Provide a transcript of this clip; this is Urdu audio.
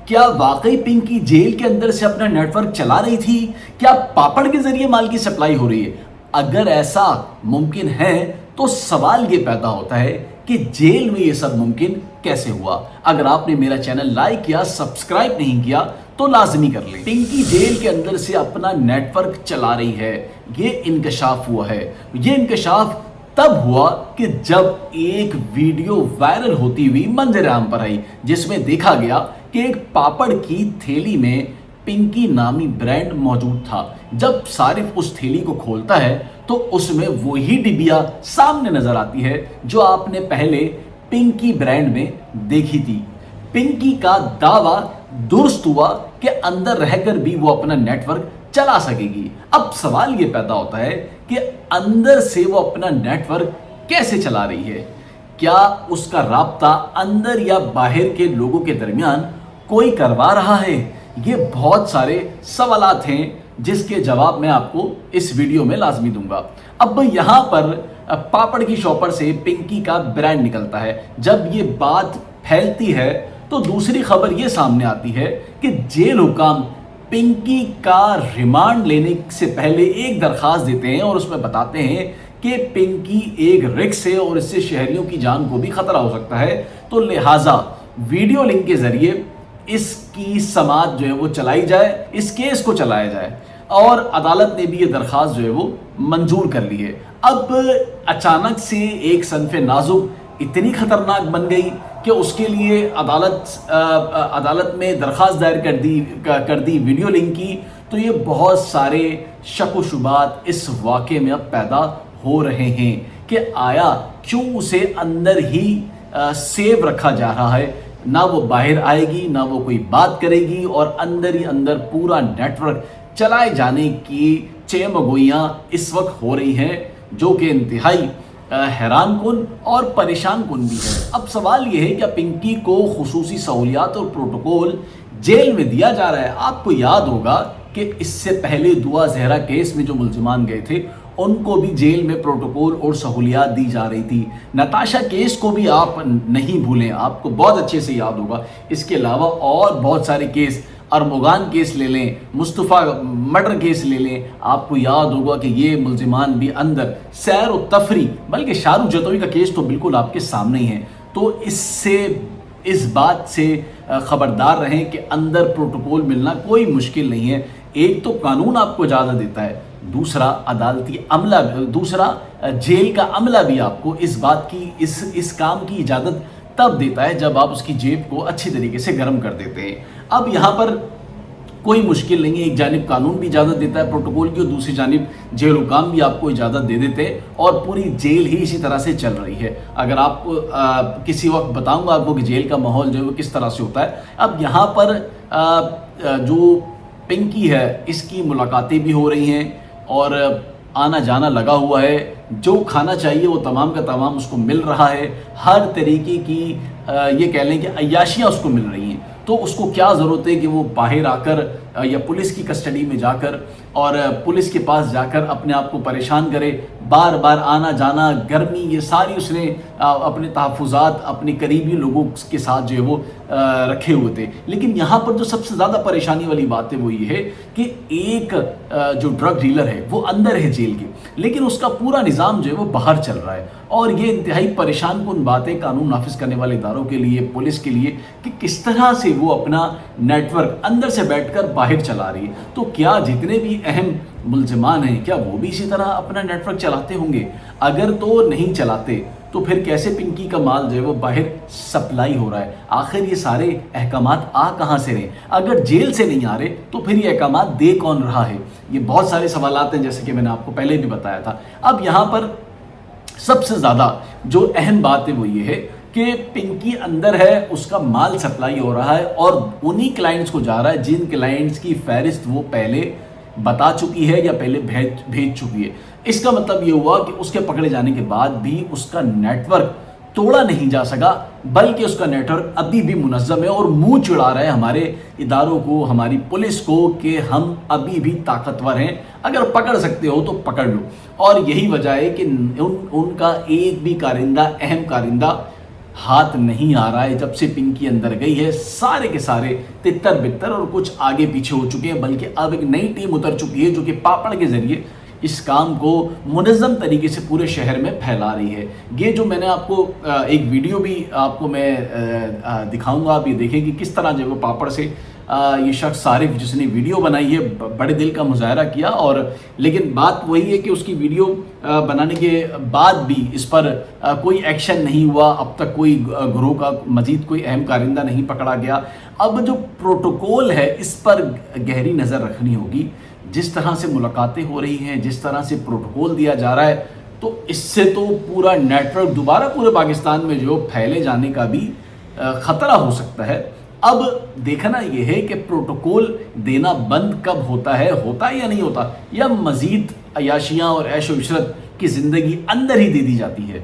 کیا واقعی پنکی جیل کے اندر سے اپنا نیٹ ورک چلا رہی تھی؟ کیا پاپڑ کے ذریعے مال کی سپلائی ہو رہی ہے؟ اگر ایسا ممکن ہے تو سوال یہ پیدا ہوتا ہے کہ جیل میں یہ سب ممکن کیسے ہوا؟ اگر آپ نے میرا چینل لائک یا سبسکرائب نہیں کیا تو لازمی کر لیں۔ پنکی جیل کے اندر سے اپنا نیٹ ورک چلا رہی ہے، یہ انکشاف ہوا ہے۔ یہ انکشاف تب ہوا کہ جب ایک ویڈیو وائرل ہوتی ہوئی منظر عام پر آئی، جس میں دیکھا گیا کہ ایک پاپڑ کی تھیلی میں پنکی نامی برانڈ موجود تھا۔ جب صارف اس تھیلی کو کھولتا ہے تو اس میں وہی ڈبیا سامنے نظر آتی ہے جو آپ نے پہلے پنکی برانڈ میں دیکھی تھی۔ پنکی کا دعویٰ درست ہوا کہ اندر رہ کر بھی وہ اپنا نیٹ ورک چلا سکے گی۔ اب سوال یہ پیدا ہوتا ہے کہ اندر سے وہ اپنا نیٹ ورک کیسے چلا رہی ہے؟ کیا اس کا رابطہ اندر یا باہر کے لوگوں کے درمیان کوئی کروا رہا ہے؟ یہ بہت سارے سوالات ہیں جس کے جواب میں آپ کو اس ویڈیو میں لازمی دوں گا۔ اب یہاں پر پاپڑ کی شاپر سے پنکی کا برانڈ نکلتا ہے۔ جب یہ بات پھیلتی ہے تو دوسری خبر یہ سامنے آتی ہے کہ جیل حکام پنکی کا ریمانڈ لینے سے پہلے ایک درخواست دیتے ہیں اور اس میں بتاتے ہیں کہ پنکی ایک رکس ہے اور اس سے شہریوں کی جان کو بھی خطرہ ہو سکتا ہے، تو لہٰذا ویڈیو لنک کے ذریعے اس کی سماعت جو ہے وہ چلائی جائے، اس کیس کو چلایا جائے، اور عدالت نے بھی یہ درخواست جو ہے وہ منظور کر لی ہے۔ اب اچانک سے ایک صنف نازک اتنی خطرناک بن گئی کہ اس کے لیے عدالت میں درخواست دائر کر دی ویڈیو لنک کی، تو یہ بہت سارے شک و شبہات اس واقعے میں اب پیدا ہو رہے ہیں کہ آیا کیوں اسے اندر ہی سیو رکھا جا رہا ہے؟ نہ وہ باہر آئے گی، نہ وہ کوئی بات کرے گی، اور اندر ہی اندر پورا نیٹ ورک چلائے جانے کی چیمگوئیاں اس وقت ہو رہی ہیں، جو کہ انتہائی حیران کن اور پریشان کن بھی ہے۔ اب سوال یہ ہے کہ پنکی کو خصوصی سہولیات اور پروٹوکول جیل میں دیا جا رہا ہے۔ آپ کو یاد ہوگا کہ اس سے پہلے دعا زہرا کیس میں جو ملزمان گئے تھے ان کو بھی جیل میں پروٹوکول اور سہولیات دی جا رہی تھی۔ نتاشا کیس کو بھی آپ نہیں بھولیں، آپ کو بہت اچھے سے یاد ہوگا۔ اس کے علاوہ اور بہت سارے کیس، ارمغان کیس لے لیں، مصطفیٰ مرڈر کیس لے لیں، آپ کو یاد ہوگا کہ یہ ملزمان بھی اندر سیر و تفریح، بلکہ شاہ رخ جتوئی کا کیس تو بالکل آپ کے سامنے ہی ہے۔ تو اس بات سے خبردار رہیں کہ اندر پروٹوکول ملنا کوئی مشکل نہیں ہے۔ ایک تو قانون آپ کو اجازت دیتا ہے، دوسرا عدالتی عملہ، دوسرا جیل کا عملہ بھی آپ کو اس بات کی اس کام کی اجازت تب دیتا ہے جب آپ اس کی جیب کو اچھی طریقے سے گرم کر دیتے ہیں۔ اب یہاں پر کوئی مشکل نہیں ہے، ایک جانب قانون بھی اجازت دیتا ہے پروٹوکول کی، اور دوسری جانب جیل حکام بھی آپ کو اجازت دے دیتے ہیں، اور پوری جیل ہی اسی طرح سے چل رہی ہے۔ اگر آپ کسی وقت بتاؤں گا آپ کو کہ جیل کا ماحول جو ہے وہ کس طرح سے ہوتا ہے۔ اب یہاں پر جو پنکی ہے اس کی ملاقاتیں بھی ہو رہی ہیں اور آنا جانا لگا ہوا ہے، جو کھانا چاہیے وہ تمام کا تمام اس کو مل رہا ہے، ہر طریقے کی یہ کہہ لیں کہ عیاشیاں اس کو مل رہی ہیں۔ تو اس کو کیا ضرورت ہے کہ وہ باہر آ کر یا پولیس کی کسٹڈی میں جا کر اور پولیس کے پاس جا کر اپنے آپ کو پریشان کرے؟ بار بار آنا جانا، گرمی، یہ ساری اس نے اپنے تحفظات اپنے قریبی لوگوں کے ساتھ جو ہے وہ رکھے ہوئے تھے۔ لیکن یہاں پر جو سب سے زیادہ پریشانی والی بات ہے وہ یہ ہے کہ ایک جو ڈرگ ڈیلر ہے وہ اندر ہے جیل کے، لیکن اس کا پورا نظام جو ہے وہ باہر چل رہا ہے، اور یہ انتہائی پریشان کن بات ہے قانون نافذ کرنے والے اداروں کے لیے، پولیس کے لیے، کہ کس طرح سے وہ اپنا نیٹ ورک اندر سے بیٹھ کر باہر چلا رہی ہے۔ تو کیا جتنے بھی اہم ملزمان ہیں کیا وہ بھی اسی طرح اپنا نیٹ ورک چلاتے ہوں گے؟ اگر تو نہیں چلاتے تو پھر کیسے پنکی کا مال جو ہے وہ باہر سپلائی ہو رہا ہے؟ آخر یہ سارے احکامات آ کہاں سے رہے؟ اگر جیل سے نہیں آ رہے تو پھر یہ احکامات دے کون رہا ہے؟ یہ بہت سارے سوالات ہیں جیسے کہ میں نے آپ کو پہلے بھی بتایا تھا۔ اب یہاں پر سب سے زیادہ جو اہم بات ہے وہ یہ ہے کہ پنکی اندر ہے، اس کا مال سپلائی ہو رہا ہے اور انہی کلائنٹس کو جا رہا ہے جن کلائنٹس کی فہرست وہ پہلے بتا چکی ہے یا پہلے بھیج چکی ہے۔ اس کا مطلب یہ ہوا کہ اس کے پکڑے جانے کے بعد بھی اس کا نیٹ ورک توڑا نہیں جا سکا، بلکہ اس کا نیٹ ورک ابھی بھی منظم ہے اور منہ چڑھا رہا ہے ہمارے اداروں کو، ہماری پولیس کو، کہ ہم ابھی بھی طاقتور ہیں، اگر پکڑ سکتے ہو تو پکڑ لو۔ اور یہی وجہ ہے کہ ان کا ایک بھی کارندہ، اہم کارندہ ہاتھ نہیں آ رہا ہے جب سے پنکی اندر گئی ہے. سارے کے سارے تتر بتر اور کچھ آگے پیچھے ہو چکے ہیں, بلکہ اب ایک نئی ٹیم اتر چکی ہے جو کہ پاپڑ کے ذریعے اس کام کو منظم طریقے سے پورے شہر میں پھیلا رہی ہے. یہ جو میں نے آپ کو ایک ویڈیو بھی آپ کو میں دکھاؤں گا, آپ یہ دیکھیں کہ کس طرح جو وہ پاپڑ سے یہ شخص عارف جس نے ویڈیو بنائی ہے بڑے دل کا مظاہرہ کیا, اور لیکن بات وہی ہے کہ اس کی ویڈیو بنانے کے بعد بھی اس پر کوئی ایکشن نہیں ہوا. اب تک کوئی گروہ کا مزید کوئی اہم کارندہ نہیں پکڑا گیا. اب جو پروٹوکول ہے اس پر گہری نظر رکھنی ہوگی. جس طرح سے ملاقاتیں ہو رہی ہیں, جس طرح سے پروٹوکول دیا جا رہا ہے, تو اس سے تو پورا نیٹ ورک دوبارہ پورے پاکستان میں جو پھیلے جانے کا بھی خطرہ ہو سکتا ہے. اب دیکھنا یہ ہے کہ پروٹوکول دینا بند کب ہوتا ہے یا نہیں ہوتا, یا مزید عیاشیاں اور عیش و عشرت کی زندگی اندر ہی دے دی جاتی ہے.